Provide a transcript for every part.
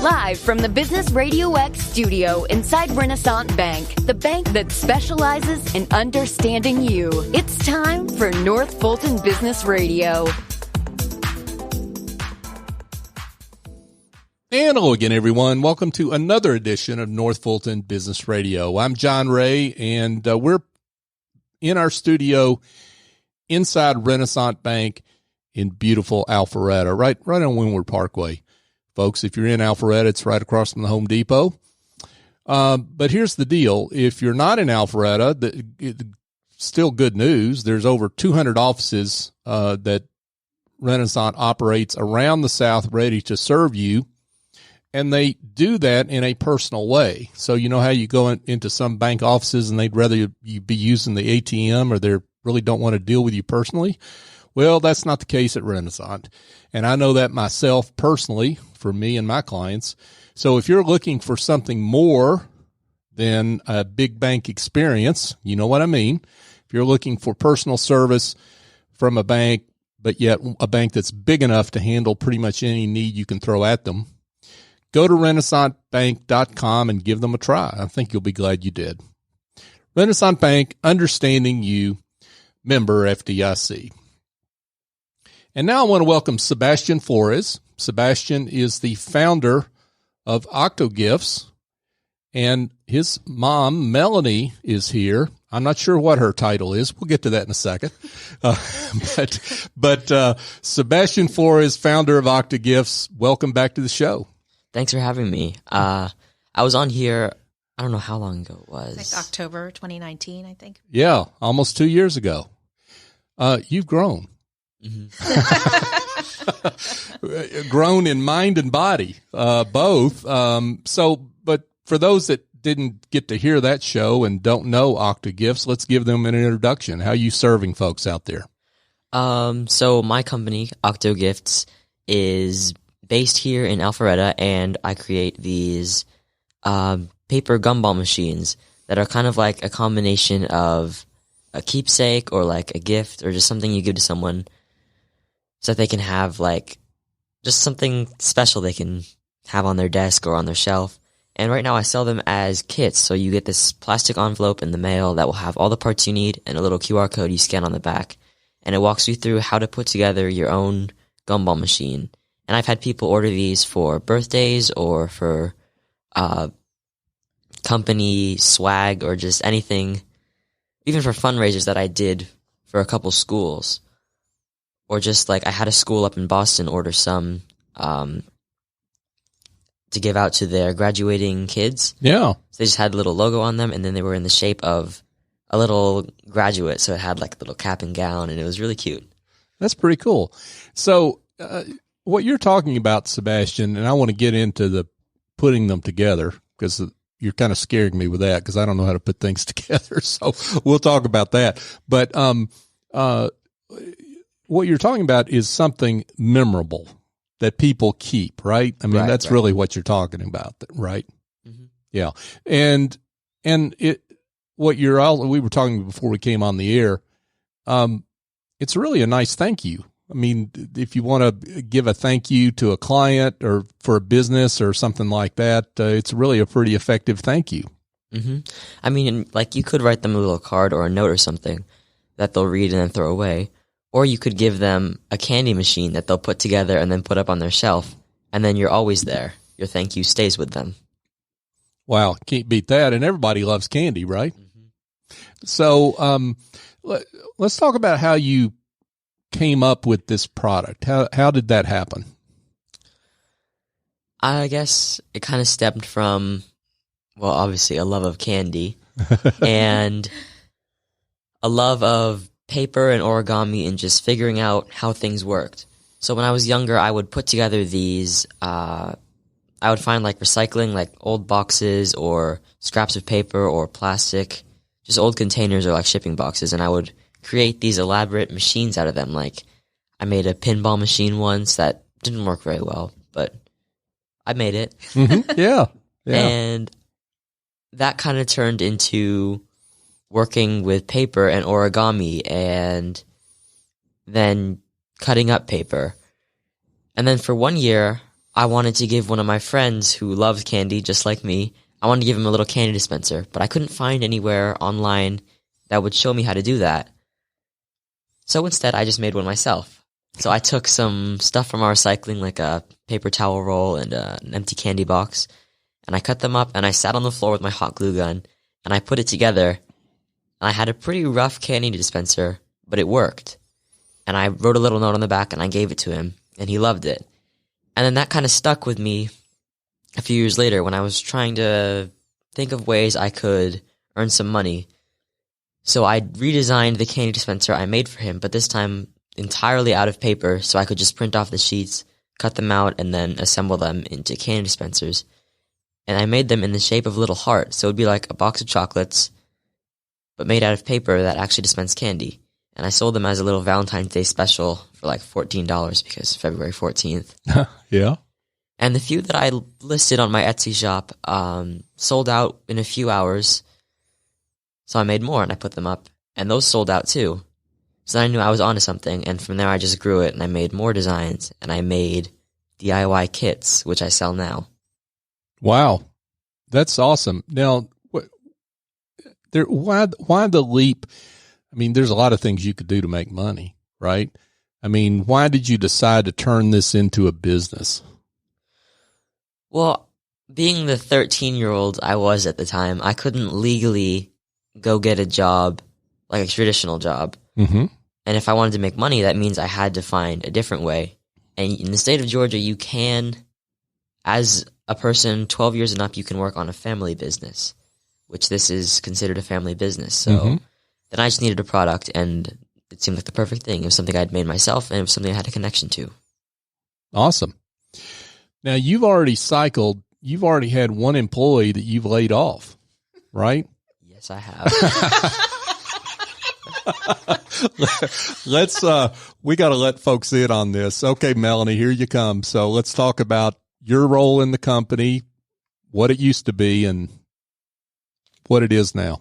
Live from the Business RadioX studio inside Renaissance Bank, the bank that specializes in understanding you. It's time for North Fulton Business Radio. And hello again, everyone. Welcome to another edition of North Fulton Business Radio. I'm John Ray, and we're in our studio inside Renaissance Bank in beautiful Alpharetta, right on Windward Parkway. Folks, if you're in Alpharetta, it's right across from the Home Depot. But here's the deal. If you're not in Alpharetta, still good news. There's over 200 offices that Renaissance operates around the South ready to serve you. And they do that in a personal way. So you know how you go into some bank offices and they'd rather you be using the ATM, or they really don't want to deal with you personally? Well, that's not the case at Renaissance. And I know that myself personally for me and my clients. So if you're looking for something more than a big bank experience, you know what I mean. If you're looking for personal service from a bank, but yet a bank that's big enough to handle pretty much any need you can throw at them, go to renaissancebank.com and give them a try. I think you'll be glad you did. Renaissance Bank, understanding you, member FDIC. And now I want to welcome Sebastian Flores. Sebastian is the founder of OctoGifts, and his mom, Melanie, is here. I'm not sure what her title is. We'll get to that in a second. But Sebastian Flores, founder of OctoGifts, welcome back to the show. Thanks for having me. I was on here, I don't know how long ago it was. Like October 2019, I think. Yeah, almost 2 years ago. You've grown. Mm-hmm. Grown in mind and body, both. But for those that didn't get to hear that show and don't know OctoGifts, let's give them an introduction. How are you serving folks out there? So my company, OctoGifts, is based here in Alpharetta, and I create these paper gumball machines that are kind of like a combination of a keepsake or like a gift or just something you give to someone so that they can have like just something special they can have on their desk or on their shelf. And right now I sell them as kits, so you get this plastic envelope in the mail that will have all the parts you need and a little QR code you scan on the back, and it walks you through how to put together your own gumball machine. And I've had people order these for birthdays or for company swag or just anything, even for fundraisers that I did for a couple schools. Or just like I had a school up in Boston order some to give out to their graduating kids. Yeah. So they just had a little logo on them, and then they were in the shape of a little graduate. So it had like a little cap and gown, and it was really cute. That's pretty cool. So what you're talking about, Sebastian, and I want to get into the putting them together because you're kind of scaring me with that because I don't know how to put things together. So we'll talk about that. But what you're talking about is something memorable that people keep, right? I mean, that's really what you're talking about, right? Mm-hmm. Yeah. And we were talking before we came on the air. It's really a nice thank you. I mean, if you want to give a thank you to a client or for a business or something like that, it's really a pretty effective thank you. Mm-hmm. I mean, like you could write them a little card or a note or something that they'll read and then throw away. Or you could give them a candy machine that they'll put together and then put up on their shelf, and then you're always there. Your thank you stays with them. Wow, can't beat that. And everybody loves candy, right? Mm-hmm. So let's talk about how you came up with this product. How did that happen? I guess it kind of stemmed from, well, obviously a love of candy and a love of paper and origami and just figuring out how things worked. So when I was younger, I would put together these, I would find like recycling, like old boxes or scraps of paper or plastic, just old containers or like shipping boxes, and I would create these elaborate machines out of them. Like I made a pinball machine once that didn't work very well, but I made it. Mm-hmm. Yeah. And that kind of turned into working with paper and origami and then cutting up paper. And then for 1 year, I wanted to give one of my friends who loves candy just like me, I wanted to give him a little candy dispenser, but I couldn't find anywhere online that would show me how to do that. So instead, I just made one myself. So I took some stuff from our recycling, like a paper towel roll and an empty candy box, and I cut them up, and I sat on the floor with my hot glue gun, and I put it together, and I had a pretty rough candy dispenser, but it worked. And I wrote a little note on the back, and I gave it to him, and he loved it. And then that kind of stuck with me a few years later when I was trying to think of ways I could earn some money. So I redesigned the candy dispenser I made for him, but this time entirely out of paper, so I could just print off the sheets, cut them out, and then assemble them into candy dispensers. And I made them in the shape of a little heart, so it would be like a box of chocolates, but made out of paper that actually dispensed candy. And I sold them as a little Valentine's Day special for like $14 because February 14th. Yeah. And the few that I listed on my Etsy shop sold out in a few hours. So I made more and I put them up, and those sold out too. So then I knew I was onto something, and from there I just grew it, and I made more designs, and I made DIY kits, which I sell now. Wow. That's awesome. Now, why the leap? I mean, there's a lot of things you could do to make money, right? I mean, why did you decide to turn this into a business? Well, being the 13-year-old I was at the time, I couldn't legally go get a job, like a traditional job. Mm-hmm. And if I wanted to make money, that means I had to find a different way. And in the state of Georgia, you can, as a person 12 years and up, you can work on a family business, which this is considered a family business. So then I just needed a product, and it seemed like the perfect thing. It was something I'd made myself, and it was something I had a connection to. Awesome. Now, you've already had one employee that you've laid off, right? Yes, I have. We got to let folks in on this. Okay, Melanie, here you come. So let's talk about your role in the company, what it used to be, and what it is now.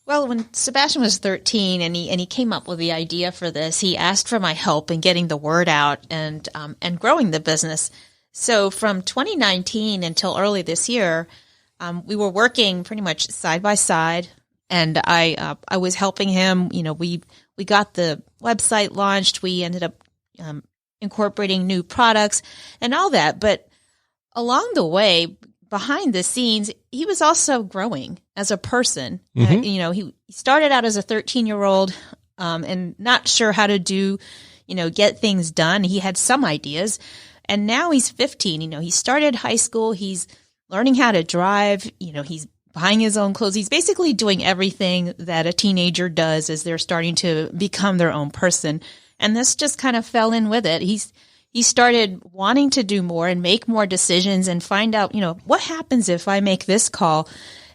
Well, when Sebastian was 13 and he came up with the idea for this, he asked for my help in getting the word out and growing the business. So from 2019 until early this year, we were working pretty much side by side, and I was helping him. You know, we got the website launched. We ended up incorporating new products and all that. But along the way, behind the scenes, he was also growing as a person. He started out as a 13-year-old and not sure how to get things done. He had some ideas, and now he's 15. He started high school. He's learning how to drive. He's buying his own clothes. He's basically doing everything that a teenager does as they're starting to become their own person. And this just kind of fell in with it. He started wanting to do more and make more decisions and find out, what happens if I make this call?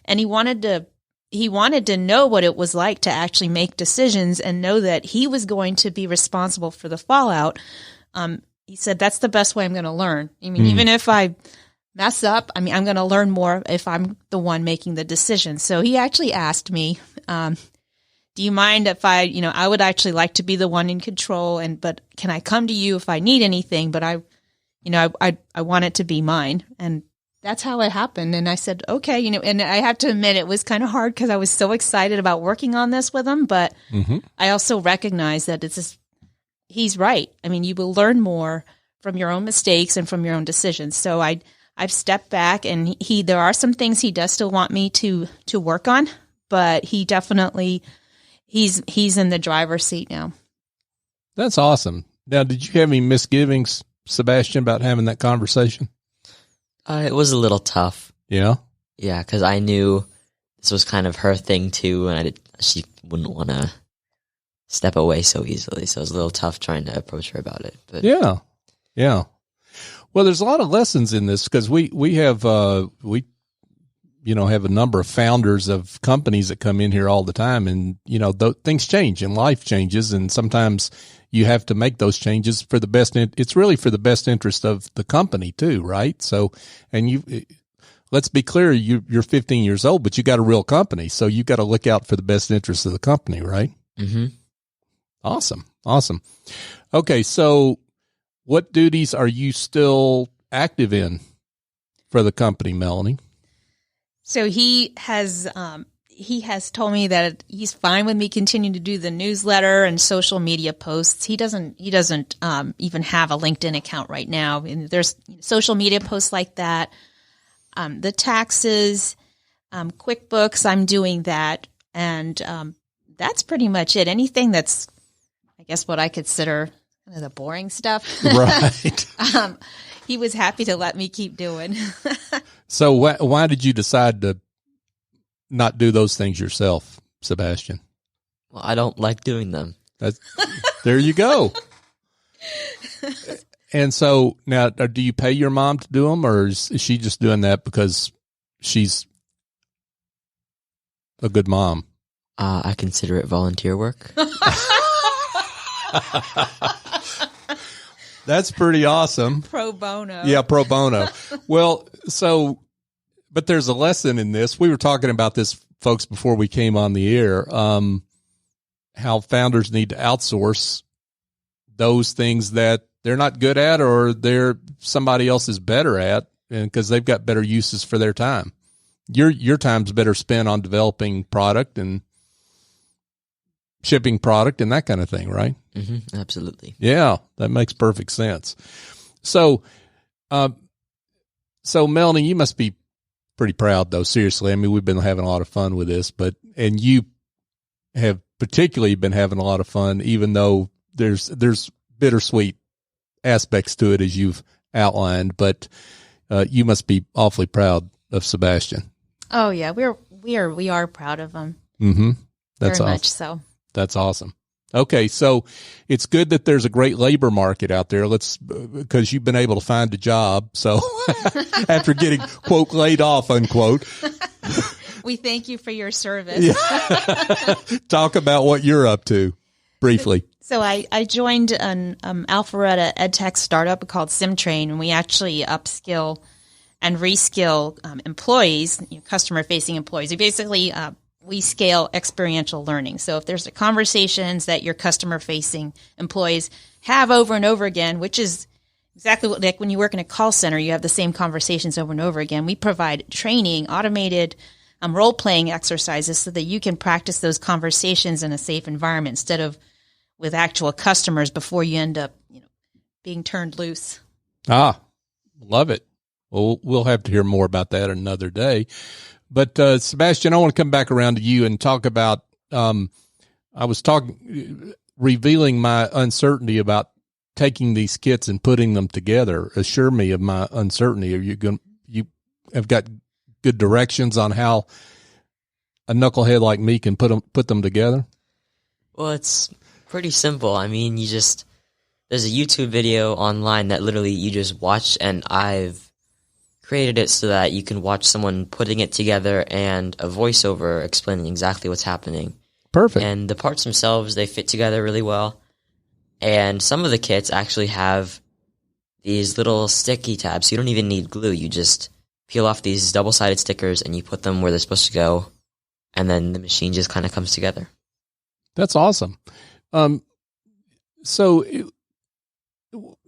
And he wanted to know what it was like to actually make decisions and know that he was going to be responsible for the fallout. He said, that's the best way I'm going to learn. Even if I mess up, I'm going to learn more if I'm the one making the decision. So he actually asked me, do you mind if I would actually like to be the one in control, but can I come to you if I need anything? But I want it to be mine. And that's how it happened. And I said, okay, and I have to admit it was kind of hard because I was so excited about working on this with him. But I also recognize that he's right. You will learn more from your own mistakes and from your own decisions. So I've stepped back, and there are some things he does still want me to work on, but he definitely, he's in the driver's seat now. That's awesome. Now, did you have any misgivings, Sebastian, about having that conversation? It was a little tough. Yeah? Yeah, because I knew this was kind of her thing too, and she wouldn't want to step away so easily. So it was a little tough trying to approach her about it. But yeah. Well, there's a lot of lessons in this because we have have a number of founders of companies that come in here all the time, and things change and life changes, and sometimes you have to make those changes for the best. It's really for the best interest of the company too, right? So, and let's be clear, you're 15 years old, but you got a real company, so you got to look out for the best interest of the company, right? Mm-hmm. Awesome. Okay, so what duties are you still active in for the company, Melanie? So he has told me that he's fine with me continuing to do the newsletter and social media posts. He doesn't even have a LinkedIn account right now. And there's social media posts like that. The taxes, QuickBooks, I'm doing that. And that's pretty much it. Anything that's, I guess, what I consider kind of the boring stuff. Right. He was happy to let me keep doing. So why did you decide to not do those things yourself, Sebastian? Well, I don't like doing them. There you go. And so now, do you pay your mom to do them, or is she just doing that because she's a good mom? I consider it volunteer work. That's pretty awesome. Pro bono. Yeah, pro bono. Well, but there's a lesson in this. We were talking about this, folks, before we came on the air, how founders need to outsource those things that they're not good at or somebody else is better at, and because they've got better uses for their time. Your time's better spent on developing product and shipping product and that kind of thing, right? Mm-hmm, absolutely. Yeah, that makes perfect sense. So Melanie, you must be pretty proud, though. Seriously, I mean, we've been having a lot of fun with this, and you have particularly been having a lot of fun, even though there's bittersweet aspects to it, as you've outlined. But you must be awfully proud of Sebastian. Oh yeah, we are proud of him. Mm-hmm. That's very awesome. much so. That's awesome. Okay, so it's good that there's a great labor market out there. Because you've been able to find a job. So after getting, quote, laid off, unquote. We thank you for your service. Yeah. Talk about what you're up to briefly. So I joined an Alpharetta EdTech startup called SimTrain, and we actually upskill and reskill employees, customer-facing employees. We scale experiential learning. So if there's conversations that your customer-facing employees have over and over again, which is exactly what, like when you work in a call center, you have the same conversations over and over again. We provide training, automated role-playing exercises so that you can practice those conversations in a safe environment instead of with actual customers before you end up, being turned loose. Love it. Well, we'll have to hear more about that another day. But Sebastian, I want to come back around to you and talk about. I was revealing my uncertainty about taking these kits and putting them together. Assure me of my uncertainty. You have got good directions on how a knucklehead like me can put them together? Well, it's pretty simple. I mean, there's a YouTube video online that literally you just watch, and I've created it so that you can watch someone putting it together and a voiceover explaining exactly what's happening. Perfect. And the parts themselves, they fit together really well. And some of the kits actually have these little sticky tabs. You don't even need glue. You just peel off these double-sided stickers and you put them where they're supposed to go, and then the machine just kind of comes together. That's awesome. So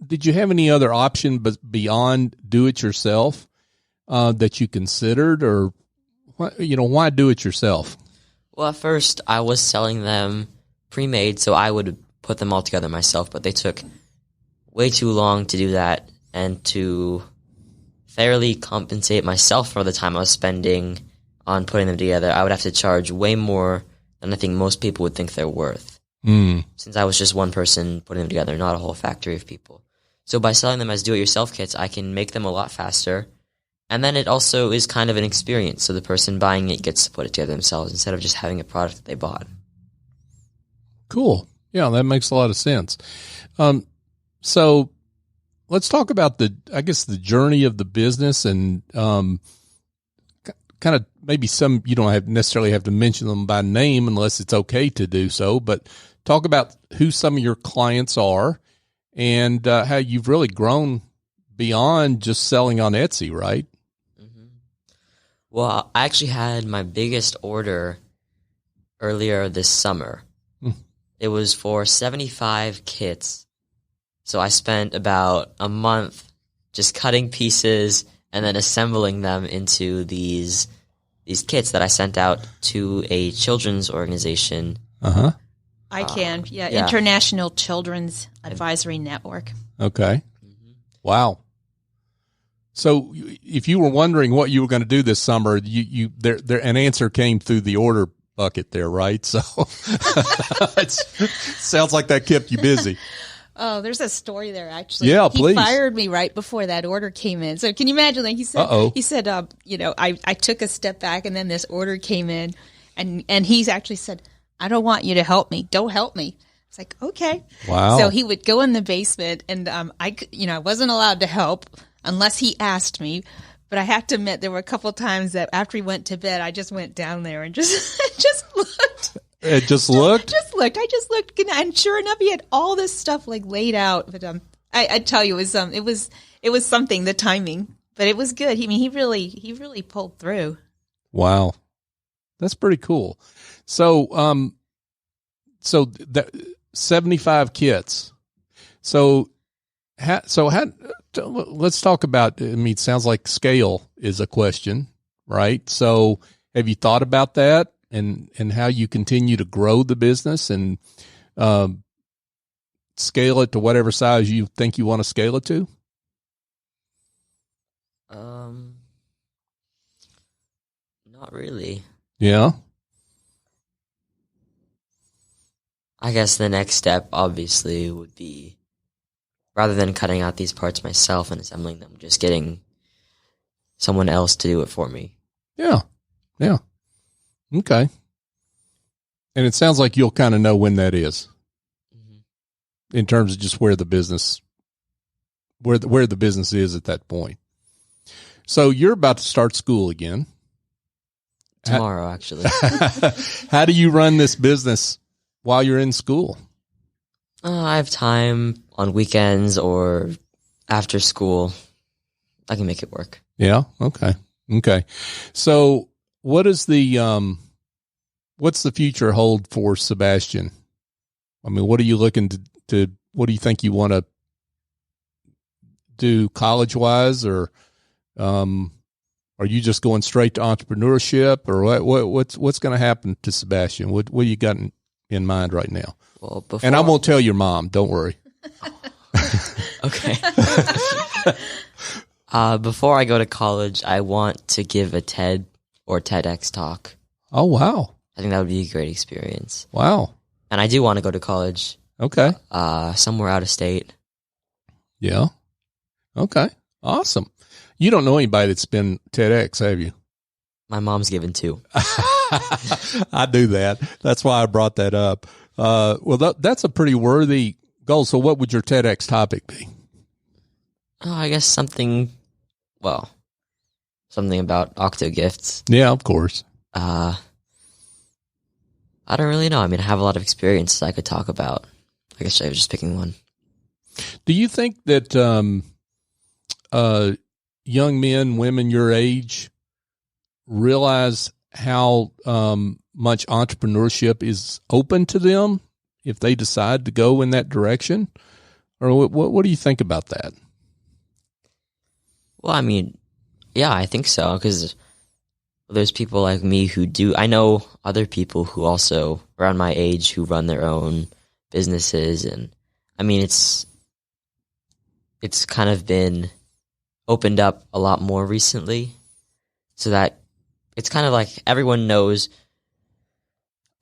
did you have any other option beyond do-it-yourself that you considered, or why do it yourself? Well, at first I was selling them pre-made, so I would put them all together myself, but they took way too long to do that, and to fairly compensate myself for the time I was spending on putting them together, I would have to charge way more than I think most people would think they're worth. Since I was just one person putting them together, not a whole factory of people. So by selling them as do-it-yourself kits, I can make them a lot faster. And then it also is kind of an experience, so the person buying it gets to put it together themselves instead of just having a product that they bought. Cool. Yeah, that makes a lot of sense. So let's talk about the journey of the business, and kind of maybe some, you don't necessarily have to mention them by name unless it's okay to do so, but talk about who some of your clients are and how you've really grown beyond just selling on Etsy, right? Mm-hmm. Well, I actually had my biggest order earlier this summer. It was for 75 kits So I spent about a month just cutting pieces and then assembling them into these kits that I sent out to a children's organization. Uh-huh. International Children's Advisory Network. Okay. Wow. So if you were wondering what you were going to do this summer, there an answer came through the order bucket there, right? So it sounds like that kept you busy. Oh, there's a story there, actually. Yeah, please. He fired me right before that order came in. So can you imagine? Like he said, I took a step back and then this order came in and he's actually said, I don't want you to help me. Don't help me. It's like, okay. Wow. So he would go in the basement and I wasn't allowed to help unless he asked me. But I have to admit, there were a couple of times that after he went to bed, I just went down there and just looked. It just looked? I just looked, and sure enough, he had all this stuff like laid out. But I tell you, it was something, the timing. But it was good. He really pulled through. Wow, that's pretty cool. So, that 75 kits. So let's talk about. I mean, it sounds like scale is a question, right? So, have you thought about that? And how you continue to grow the business and scale it to whatever size you think you want to scale it to? Not really. Yeah. I guess the next step obviously would be, rather than cutting out these parts myself and assembling them, just getting someone else to do it for me. Yeah. Yeah. Okay. And it sounds like you'll kind of know when that is, in terms of just where the business is at that point. So you're about to start school again. Tomorrow, actually. How do you run this business while you're in school? I have time on weekends or after school. I can make it work. Yeah. Okay. Okay. So what is what's the future hold for Sebastian? I mean, what are you looking to what do you think you want to do college wise, or are you just going straight to entrepreneurship, or what's going to happen to Sebastian? What you got in mind right now? Well, and I won't tell your mom. Don't worry. Okay. Before I go to college, I want to give a TED or TEDx talk. Oh, wow. I think that would be a great experience. Wow. And I do want to go to college. Okay. Somewhere out of state. Yeah. Okay. Awesome. You don't know anybody that's been TEDx, have you? My mom's given two. I do that. That's why I brought that up. Well, that's a pretty worthy goal. So what would your TEDx topic be? Oh, I guess something about OctoGifts. Yeah, of course. I don't really know. I mean, I have a lot of experiences I could talk about. I guess I was just picking one. Do you think that young men, women your age realize how much entrepreneurship is open to them if they decide to go in that direction? Or what do you think about that? Well, I mean, yeah, I think so, because there's people like me who do. I know other people who also around my age who run their own businesses, and I mean, it's kind of been opened up a lot more recently, so that it's kind of like everyone knows,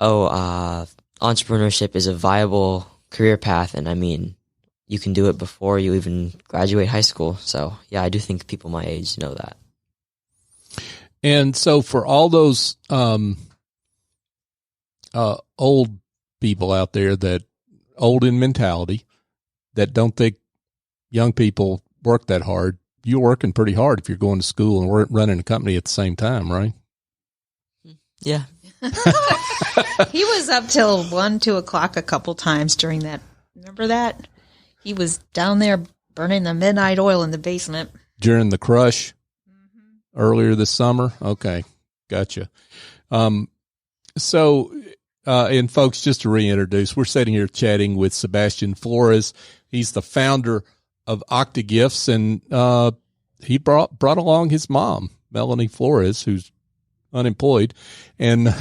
entrepreneurship is a viable career path, and I mean, you can do it before you even graduate high school. So yeah, I do think people my age know that. And so for all those old people out there that old in mentality that don't think young people work that hard, you're working pretty hard if you're going to school and running a company at the same time, right? Yeah. He was up till 1, 2 o'clock a couple times during that. Remember that? He was down there burning the midnight oil in the basement. During the crush earlier this summer? Okay, gotcha. And folks, just to reintroduce, we're sitting here chatting with Sebastian Flores. He's the founder of OctoGifts, and he brought along his mom, Melanie Flores, who's unemployed. And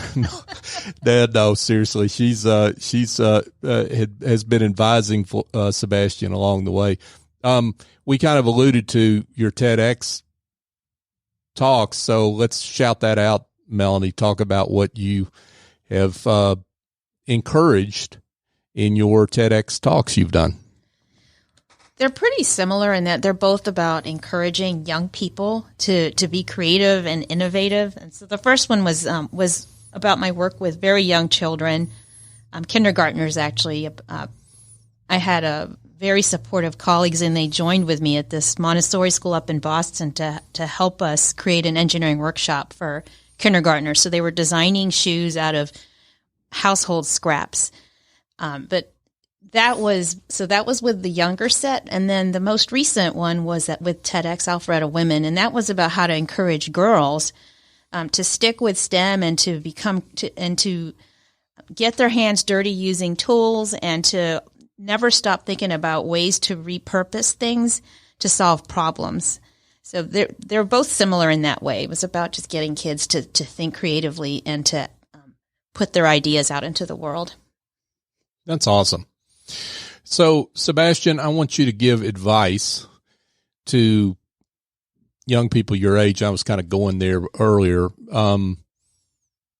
Dad, no, seriously, she's has been advising Sebastian along the way. We kind of alluded to your TEDx talks, so let's shout that out, Melanie. Talk about what you have encouraged in your TEDx talks you've done. They're pretty similar in that they're both about encouraging young people to be creative and innovative. And so the first one was about my work with very young children, kindergartners actually. I had a very supportive colleagues, and they joined with me at this Montessori school up in Boston to help us create an engineering workshop for kindergartners. So they were designing shoes out of household scraps. But that was with the younger set. And then the most recent one was with TEDx Alpharetta Women. And that was about how to encourage girls to stick with STEM and to get their hands dirty using tools, and to never stop thinking about ways to repurpose things to solve problems. So they're both similar in that way. It was about just getting kids to think creatively and to put their ideas out into the world. That's awesome. So, Sebastian, I want you to give advice to young people your age. I was kind of going there earlier, that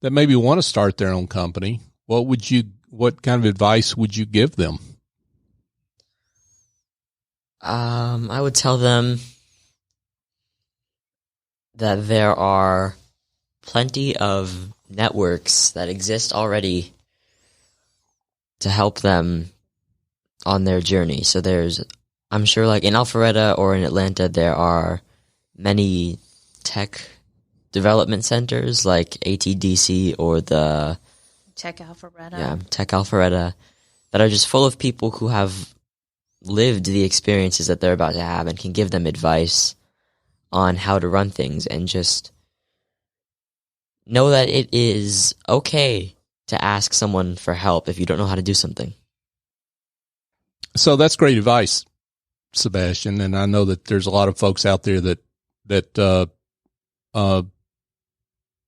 maybe want to start their own company. What kind of advice would you give them? I would tell them that there are plenty of networks that exist already to help them on their journey. So I'm sure like in Alpharetta or in Atlanta, there are many tech development centers like ATDC or the Tech Alpharetta. Yeah, Tech Alpharetta, that are just full of people who have lived the experiences that they're about to have and can give them advice on how to run things, and just know that it is okay to ask someone for help if you don't know how to do something. So that's great advice, Sebastian. And I know that there's a lot of folks out there that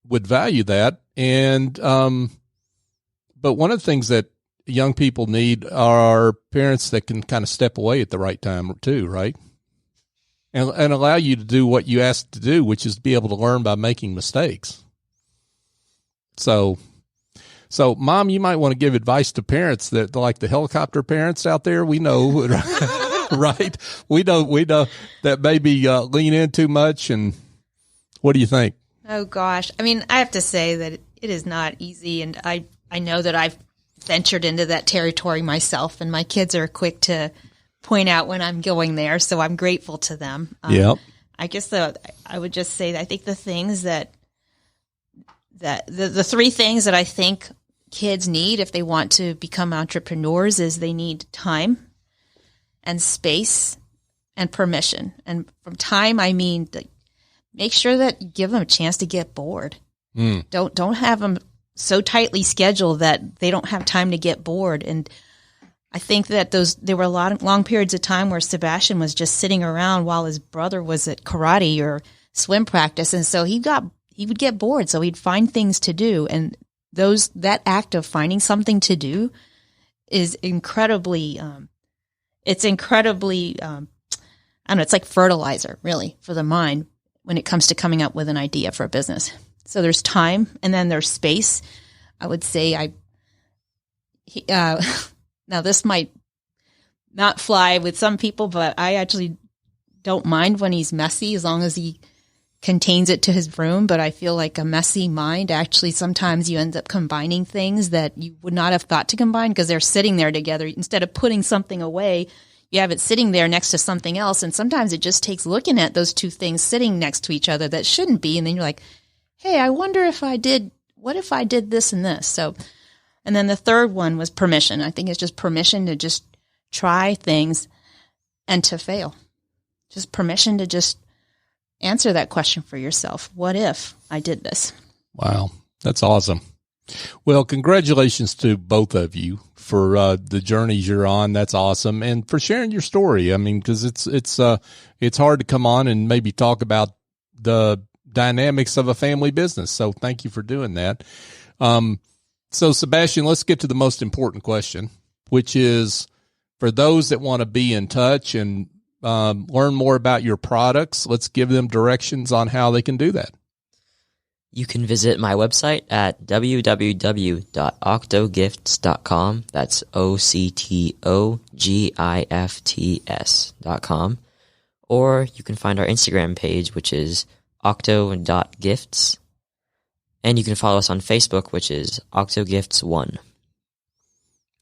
would value that. And, but one of the things that young people need are parents that can kind of step away at the right time too, right? And allow you to do what you asked to do, which is to be able to learn by making mistakes. So Mom, you might want to give advice to parents that, like the helicopter parents out there. We know, right? We know that maybe lean in too much. And what do you think? Oh gosh, I mean, I have to say that it is not easy, and I know that I've ventured into that territory myself, and my kids are quick to point out when I'm going there, so I'm grateful to them. Yeah. I guess I would just say that I think the things that the three things that I think kids need if they want to become entrepreneurs is they need time and space and permission. And from time, I mean, make sure that you give them a chance to get bored. Don't have them so tightly scheduled that they don't have time to get bored. And I think that there were a lot of long periods of time where Sebastian was just sitting around while his brother was at karate or swim practice. And so he would get bored. So he'd find things to do. And that act of finding something to do is incredibly, I don't know, it's like fertilizer really for the mind when it comes to coming up with an idea for a business. So there's time, and then there's space. I would say now this might not fly with some people, but I actually don't mind when he's messy as long as he contains it to his room. But I feel like a messy mind, actually, sometimes you end up combining things that you would not have thought to combine because they're sitting there together. Instead of putting something away, you have it sitting there next to something else. And sometimes it just takes looking at those two things sitting next to each other that shouldn't be. And then you're like, hey, I wonder what if I did this and this? So, and then the third one was permission. I think it's just permission to just try things and to fail. Just permission to just answer that question for yourself. What if I did this? Wow. That's awesome. Well, congratulations to both of you for the journeys you're on. That's awesome, and for sharing your story. I mean, because it's hard to come on and maybe talk about the dynamics of a family business. So, thank you for doing that. So, Sebastian, let's get to the most important question, which is for those that want to be in touch and learn more about your products. Let's give them directions on how they can do that. You can visit my website at www.octogifts.com. That's OctoGifts.com. Or you can find our Instagram page, which is octo.gifts. And you can follow us on Facebook, which is OctoGifts1.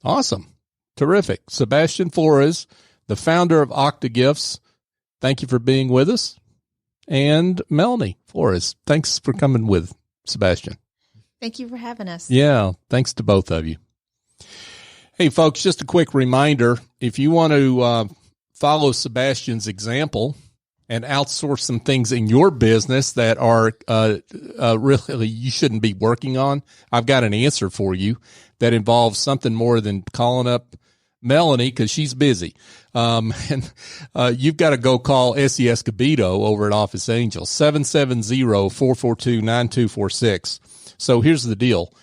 Awesome. Terrific. Sebastian Flores, the founder of OctoGifts, thank you for being with us. And Melanie Flores, thanks for coming with Sebastian. Thank you for having us. Yeah, thanks to both of you. Hey, folks, just a quick reminder, if you want to follow Sebastian's example and outsource some things in your business that are really you shouldn't be working on, I've got an answer for you that involves something more than calling up Melanie because she's busy. You've got to go call Essie Escobedo over at Office Angels, 770-442-9246. So here's the deal.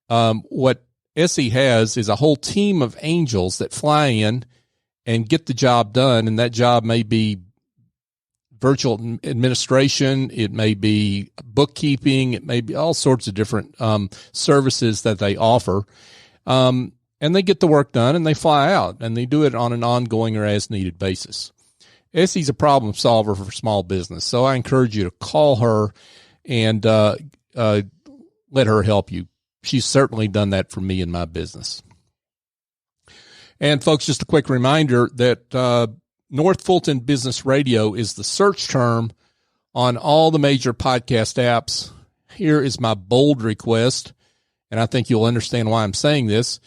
What Essie has is a whole team of angels that fly in and get the job done. And that job may be virtual administration. It may be bookkeeping. It may be all sorts of different services that they offer. And they get the work done and they fly out and they do it on an ongoing or as needed basis. Essie's a problem solver for small business. So I encourage you to call her and let her help you. She's certainly done that for me in my business. And folks, just a quick reminder that North Fulton Business Radio is the search term on all the major podcast apps. Here is my bold request, and I think you'll understand why I'm saying this.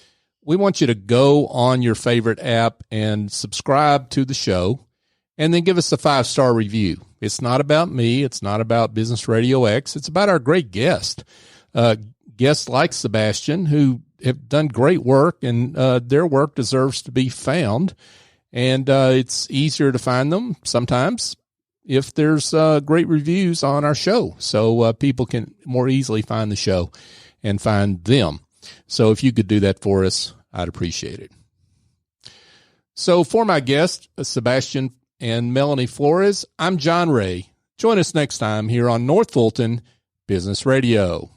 We want you to go on your favorite app and subscribe to the show and then give us a 5-star review. It's not about me. It's not about Business RadioX. It's about our great guests like Sebastian, who have done great work, and their work deserves to be found. And it's easier to find them sometimes if there's great reviews on our show, so people can more easily find the show and find them. So if you could do that for us, I'd appreciate it. So for my guests, Sebastian and Melanie Flores, I'm John Ray. Join us next time here on North Fulton Business Radio.